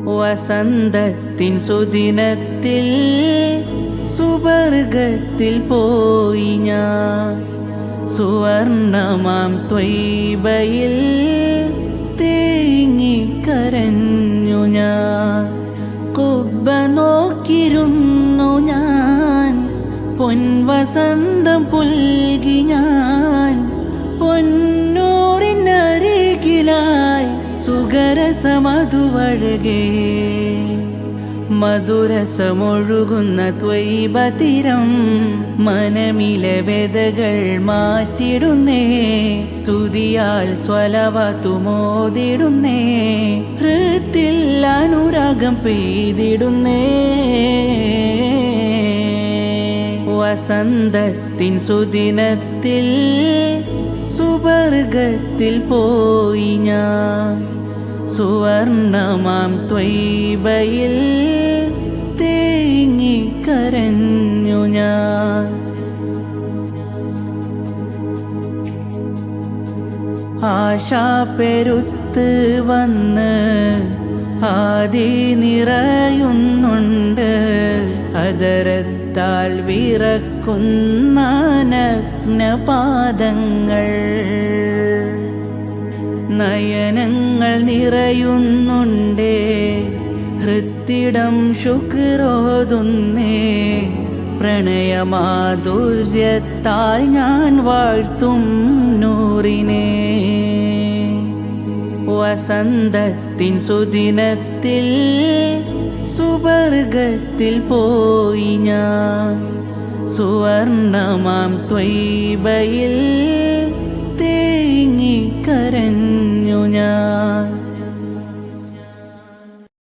വസന്തത്തിൻ സുദിനത്തിൽ സുവർഗത്തിൽ പോയി ഞാൻ. സുവർണമാം ത്വയ്ബയിൽ തേങ്ങിക്കരഞ്ഞു ഞാൻ. കുബ്ബ നോക്കിയിരുന്നു ഞാൻ, പൊൻവസന്തം പുൽകി ഞാൻ. പൊന്നൂറിനരികിലായി സുഖരസമധുവഴകേ, മധുരസമൊഴുകുന്ന ത്വയ്ബ തീരം. മനമിലെ വ്യതകൾ മാറ്റിടുന്നേ, സ്തുതിയാൽ സ്വലവത്തുമോതിടുന്നേ. ഹൃത്തിൽ അനുരാഗം പെയ്തിടുന്നേ. വസന്തത്തിൻ സുദിനത്തിൽ സുവർഗത്തിൽ പോയി ഞാൻ. സുവർണമാം ത്വയ്ബയിൽ തേങ്ങിക്കരഞ്ഞു ഞാൻ. ആശാ പെരുത്ത് വന്ന് ആദി നിറയുന്നുണ്ട്. അതരത്താൽ വിറക്കുന്ന നഗ്നപാദങ്ങൾ. നയനങ്ങൾ നിറയുന്നുണ്ടേ, ഹൃത്തിടം ശുക്രോതുന്നേ. പ്രണയമാധുര്യത്താൽ ഞാൻ വാഴ്ത്തും നൂറിനെ. വസന്തത്തിൻ സുദിനത്തിൽ സുവർഗത്തിൽ പോയി ഞാൻ. സുവർണമാം ത്വയ്ബയിൽ തേങ്ങിക്കരഞ്ഞു ഞാൻ.